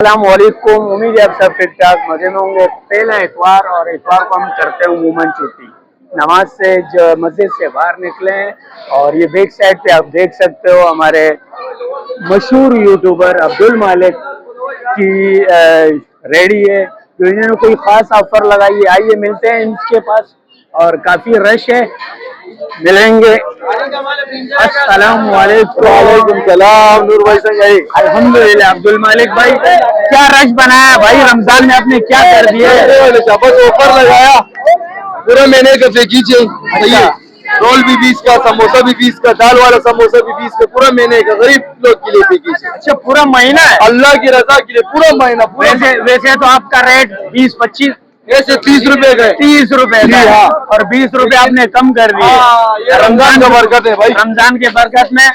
अस्सलामुअलैकुम। उम्मीद है आप सब ठीक ठाक मजे में होंगे। पहला इतवार और इतवार को हम करते हैं उमूमन छुट्टी। नमाज से जो मस्जिद से बाहर निकले हैं और ये बैक साइड पे आप देख सकते हो हमारे मशहूर यूट्यूबर अब्दुल मालिक की रेडी है। तो इन्होंने कोई खास ऑफर लगाई है, आइए मिलते हैं इनके पास। और काफी रश है, मिलेंगे। अस्सलाम वालेकुम। सलाम नूर भाई संग आई। अल्हम्दुलिल्लाह। अब्दुल मालिक भाई, क्या रश बनाया भाई रमजान में, आपने क्या कर दिया? बस ऑफर लगाया पूरे महीने का कीजिए। अच्छा। रोल भी 20 का, समोसा भी 20 का, दाल वाला समोसा भी 20 का, पूरा महीने का गरीब लोग के लिए कीजिए। अच्छा, पूरा महीना है? अल्लाह की रजा के लिए पूरा महीना। वैसे तो आपका रेट 20-25, ऐसे 30 रुपए का, 30 रुपए का। हाँ। और 20 रुपए आपने कम कर दिए। ये रमजान का बरकत है भाई। रमजान के बरकत में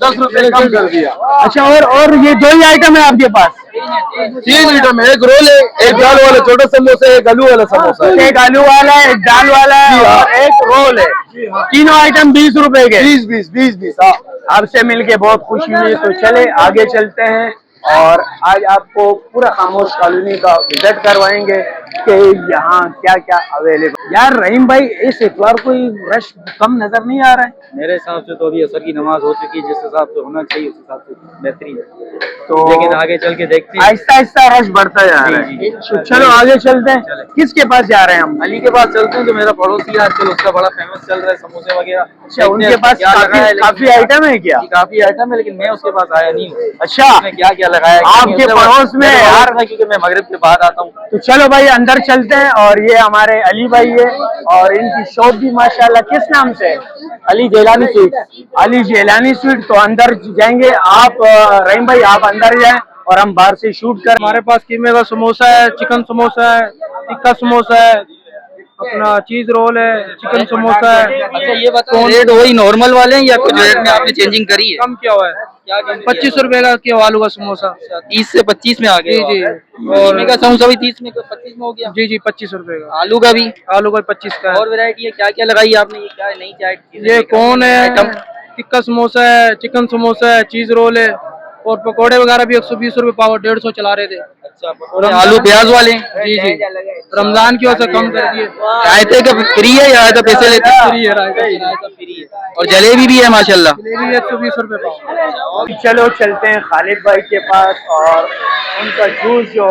10 रुपए कम कर दिया। अच्छा, और ये दो ही आइटम है आपके पास? 3 आइटम है, एक रोल है, एक दाल वाला छोटा समोसा है, एक आलू वाला समोसा है। एक आलू वाला है, एक दाल वाला है और एक रोल है। तीनों आइटम 20 रुपए के। 20। हाँ, आपसे मिलके बहुत खुशी हुई। तो चले आगे चलते हैं और आज आपको पूरा खामोश कॉलोनी का विजिट करवाएंगे कि यहाँ क्या क्या अवेलेबल। यार रहीम भाई, इस इतवार कोई रश कम नजर नहीं आ रहा है? मेरे हिसाब से तो अभी असर की नमाज हो चुकी है, जिस हिसाब से होना चाहिए उस हिसाब से बेहतरीन है। तो लेकिन आगे चल के देखते हैं। आहिस्ता आहिस्ता रश बढ़ता जा रहा है। तो चलो आगे चलते हैं। किसके पास जा रहे हैं हम? अली के पास चलते हैं, जो मेरा पड़ोसी है आजकल, उसका बड़ा फेमस चल रहा है समोसे वगैरह। अच्छा, उनके पास काफी आइटम है क्या? काफी आइटम है, लेकिन मैं उसके पास आया नहीं हूँ। अच्छा, क्या क्या लगाया आपके पड़ोस में यार? क्योंकि मैं मगरिब के बाद आता हूँ। तो चलो भाई अंदर चलते हैं। और ये हमारे अली भाई है और इनकी शॉप भी माशाल्लाह किस नाम से है? अली जेलानी स्वीट। अली जेलानी स्वीट। तो अंदर जाएंगे आप, रहीम भाई आप अंदर जाएं और हम बाहर से शूट कर। हमारे पास कीमे का समोसा है, चिकन समोसा है, टिक्का समोसा है, अपना चीज रोल है, चिकन समोसा है। अच्छा ये बताओ, रेट वही नॉर्मल वाले हैं या कुछ रेट में आपने चेंजिंग करी है? कम क्या हुआ है? 25 रुपए का क्या आलू का समोसा। 30 से 25 में आ गया। जी। और का समोसा भी 30 में 25 में हो गया। जी 25 रुपए का। आलू का भी? आलू का 25 का है। और वैरायटी है, क्या क्या लगाई आपने? ये क्या है, नई चाट? ये कौन है, टिक्का समोसा है, चिकन समोसा है, चीज रोल है और पकोड़े वगैरह भी 120 रुपए पाव, 150 चला रहे थे। अच्छा, आलू प्याज वाले? जी रमजान की वजह से कम कर दिए। रायते का फ्री है या रायता पैसे लेते हैं? फ्री है रायता। और जलेबी भी है माशाल्लाह। जलेबी 120 रुपए पाव। चलो चलते हैं खालिद भाई के पास और उनका जूस जो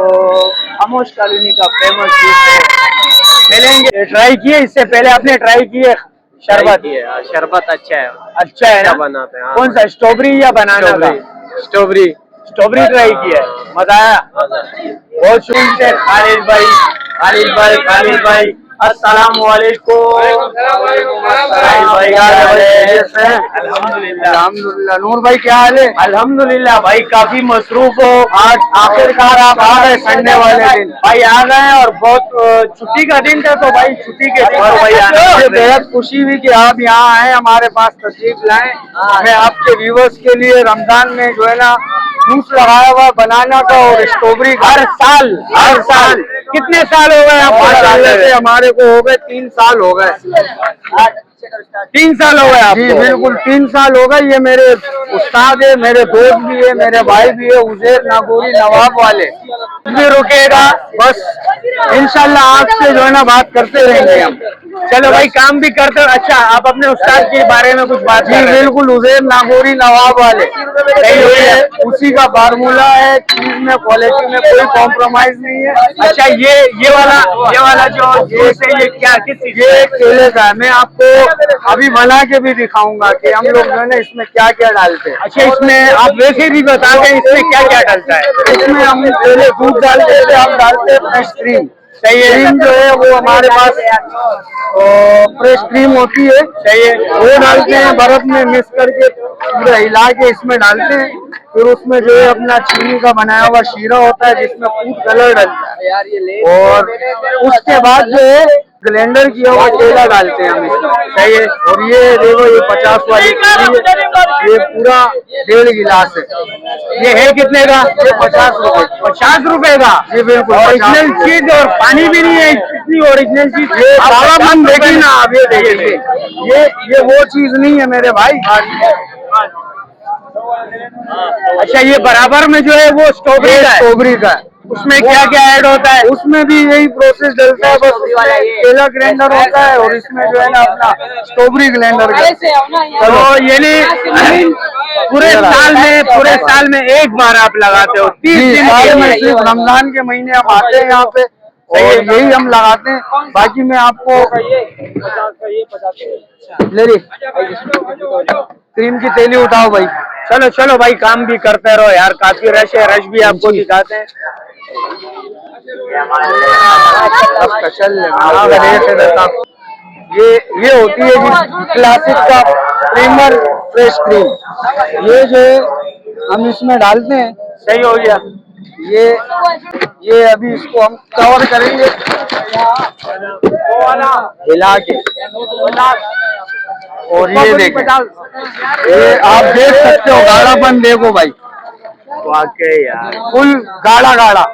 खामोश कॉलोनी का फेमस जूस है मिलेंगे। ट्राई किए इससे पहले? आपने ट्राई किए? शरबत? शरबत अच्छा है। अच्छा है ना? बनाते हैं। कौन सा, स्ट्रॉबेरी या बनाना का? स्ट्रॉबेरी ट्राई किया है, मजा आया? बहुत शुक्रिया से खालिद भाई। अस्सलाम वालेकुम। अल्हम्दुलिल्लाह। नूर भाई क्या हाल है? अल्हम्दुलिल्लाह भाई, काफी मसरूफ हो। आज आखिरकार आप आ गए संडे वाले दिन। भाई आ गए और बहुत छुट्टी का दिन था, तो भाई छुट्टी के दिन भाई आने बेहद खुशी हुई कि आप यहाँ आए, हमारे पास तशरीफ लाए। मैं आपके व्यूवर्स के लिए रमजान में जो है ना जूस लगाया हुआ बनाना का और स्ट्रॉबेरी। हर साल कितने साल हो गए आपको? हमारे को हो गए 3 साल हो गए। 3 साल हो गए आपको? जी बिल्कुल 3 साल हो गए। ये मेरे उस्ताद है, मेरे दोस्त भी है, मेरे भाई भी है, उजैर नागौरी नवाब वाले। भी रुकेगा बस, इंशाल्लाह आपसे जो है ना बात करते रहेंगे हम। चलो भाई, काम भी करते हो। अच्छा, आप अपने उस्ताद के बारे में कुछ बात? जी बिल्कुल, उजैर नागौरी नवाब वाले। उसी का फार्मूला है, चीज में क्वालिटी में कोई कॉम्प्रोमाइज नहीं है। अच्छा, ये वाला जो जूस है ये क्या, किस चीज? ये केले का है। मैं आपको अभी बना के भी दिखाऊंगा कि हम लोग जो है ना इसमें क्या क्या डालते हैं। अच्छा, इसमें आप वैसे भी बता दें इसमें क्या क्या डलता है? इसमें हम पहले दूध डालते थे, हम डालते हैं फ्रेश क्रीम। क्रीम जो है वो हमारे पास फ्रेश क्रीम होती है, वो डालते हैं, बर्फ में मिक्स करके पूरा हिला के इसमें डालते हैं। फिर उसमें जो है अपना चीनी का बनाया हुआ शीरा होता है जिसमें फूड कलर डलता है, और उसके बाद जो है ब्लेंडर किया हुआ केला डालते हैं हम इसमें। सही है। और ये देखो, ये 50 वाली केली है, ये पूरा 1.5 गिलास है। ये है कितने का? ये 50 रुपए। 50 रुपए का? जी बिल्कुल, ओरिजिनल चीज, और पानी भी नहीं है, इतनी ओरिजिनल चीज। ये बाबा मन देखिए ना आप, ये देखिए, ये वो चीज नहीं है मेरे भाई। अच्छा, ये बराबर में जो है वो स्ट्रॉबेरी का है, स्ट्रॉबेरी का है। उसमें क्या क्या ऐड होता है? उसमें भी यही प्रोसेस डलता है, बस उसमें केला ग्राइंडर होता है और इसमें जो है ना अपना स्ट्रॉबेरी ग्राइंडर का। तो यानी पूरे साल में एक बार आप लगाते हो, 30 जी, दिन साल के में लिए। सिर्फ रमजान के महीने हम आते हैं यहाँ पे और यही हम लगाते हैं। बाकी मैं आपको ले ली क्रीम की थैली उठाओ भाई। चलो चलो भाई, काम भी करते रहो यार, काफी रश है, रश भी आपको दिखाते हैं। चल ये होती है जी क्लासिक का प्रीमर फ्रेश क्रीम। ये जो है हम इसमें डालते हैं। सही हो गया। ये अभी इसको हम कवर करेंगे हिला के। और ये देखो, ये आप देख सकते हो गाढ़ापन, देखो भाई वाकई यार, फुल गाढ़ा गाढ़ा।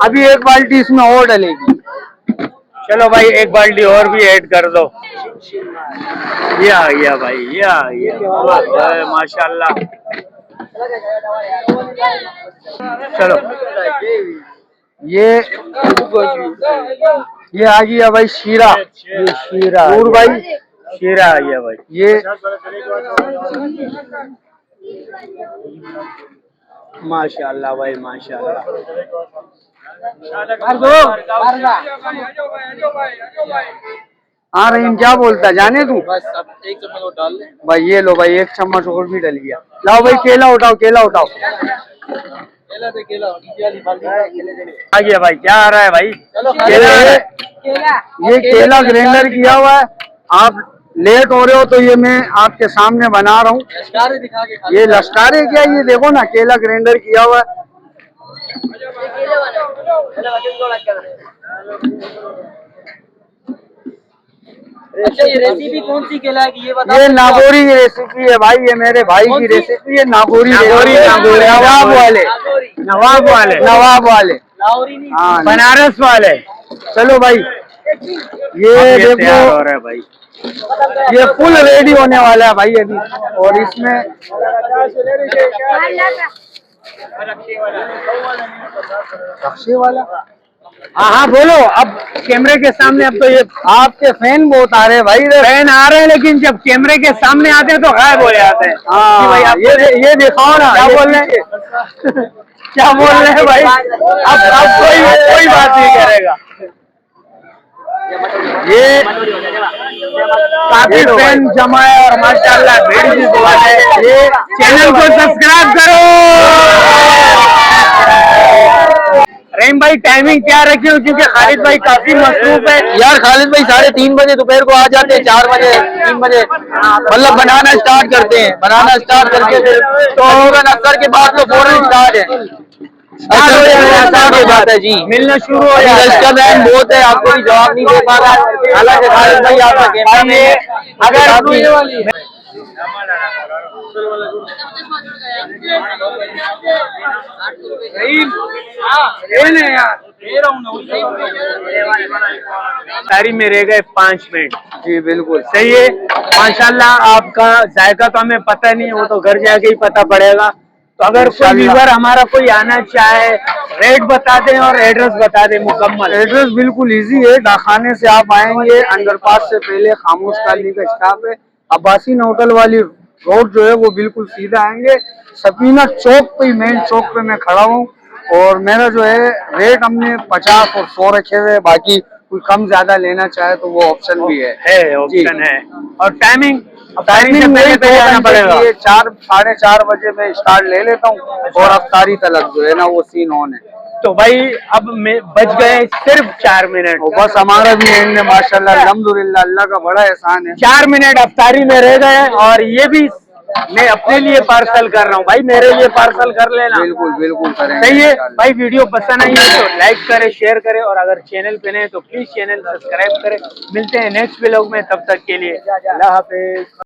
अभी एक बाल्टी इसमें और डलेगी। चलो भाई, एक बाल्टी और भी ऐड कर दो। ये आ गया भाई, ये आ गया, माशाल्लाह। चलो, ये आ गया भाई शीरा। ये शीरा दूर भाई, शीरा आ गया भाई। ये माशाल्लाह भाई, माशाल्लाह। हाँ रहीम क्या बोलता है, जाने तू बस अब एक चम्मच और डाल ले। भाई। ये लो भाई, एक चम्मच और भी डल गया। लाओ भाई केला उठाओ, केला उठाओ। केला दे, केला नीचे वाली बाल्टी में केले दे। आ गया भाई, क्या आ रहा है भाई? ये केला ग्राइंडर किया हुआ है। आप लेट हो रहे हो तो ये मैं आपके सामने बना रहा हूँ। लश्कारे दिखा के खा ले। ये लश्कारे क्या, ये देखो ना केला ग्राइंडर किया हुआ है। अच्छा, ये रेसिपी कौन सी केला की ये बता। ये नागौरी की रेसिपी है भाई, ये मेरे भाई की रेसिपी है। नागौरी नागौरी, नागौरी, नवाब वाले, नवाब वाले, नवाब वाले, लाहौरी नहीं। हाँ बनारस वाले। चलो भाई, ये तैयार देखो हो रहा है भाई। ये फुल रेडी होने वाला है भाई अभी। और इसमें रक्शे वाला, हाँ हाँ बोलो, अब कैमरे के सामने अब तो ये आपके फैन बहुत आ रहे हैं भाई इधर। फैन आ रहे हैं, लेकिन जब कैमरे के सामने आते हैं तो गायब हो जाते हैं। कि भाई हाँ, आप ये दिखाओ ना, क्या ये बोल रहे हैं? पीछे। क्या बोल रहे हैं भाई? अब कोई बात नहीं करेगा। ये काफी फैन जमा है और माशाल्लाह भीड़ भी बहुत है। ये चैनल को सब्सक्राइब करो। रहीम भाई, टाइमिंग क्या रखी हो, क्योंकि खालिद भाई काफी मसरूफ है। यार खालिद भाई 3:30 बजे दोपहर को आ जाते हैं, 4 बजे 3 बजे मतलब बनाना स्टार्ट करते हैं। बनाना स्टार्ट करके फिर तो असर के बाद तो फौरन स्टार्ट है। स्टार्ट हो जाता है जी, मिलना शुरू हो जाता है। इसका टाइम बहुत है, आपको भी जवाब नहीं दे पा रहा। हालांकि खालिद भाई आपका कैमरा में है, अगर सारी में रह गए 5 मिनट। जी बिल्कुल सही है, माशाल्लाह। आपका जायका तो हमें पता नहीं, वो तो घर जाके ही पता पड़ेगा। तो अगर कोई व्यूअर हमारा कोई आना चाहे, रेट बता दें और एड्रेस बता दें मुकम्मल। एड्रेस बिल्कुल इजी है। डाकखाने से आप आएंगे, अंडरपास से पहले खामोश कॉलोनी का स्टाफ है। अब्बासीन होटल वाली रोड जो है वो बिल्कुल सीधा आएंगे। सफीना चौक पे, मेन चौक पे मैं खड़ा हूँ। और मेरा जो है रेट हमने 50 और 100 रखे हुए। बाकी कोई कम ज्यादा लेना चाहे तो वो ऑप्शन भी है ऑप्शन है। और टाइमिंग टाइमिंग पहले वही आना पड़ेगा। 4 साढ़े 4 बजे मैं स्टार्ट ले लेता हूँ और अफ्तारी तलक जो है ना वो सीन ऑन है। तो भाई अब बच गए सिर्फ 4 मिनट। और बस हमारा भी एंड है माशाल्लाह, अल्हम्दुलिल्लाह, अल्लाह का बड़ा एहसान है। 4 मिनट अफ्तारी में रह गए, और ये भी मैं अपने लिए पार्सल कर रहा हूँ भाई, मेरे लिए पार्सल कर लेना। बिल्कुल बिल्कुल करेंगे। सही है भाई। वीडियो पसंद आई है तो लाइक करें, शेयर करें, और अगर चैनल पे नए तो प्लीज चैनल सब्सक्राइब करें। मिलते हैं नेक्स्ट व्लॉग में, तब तक के लिए अल्लाह हाफिज।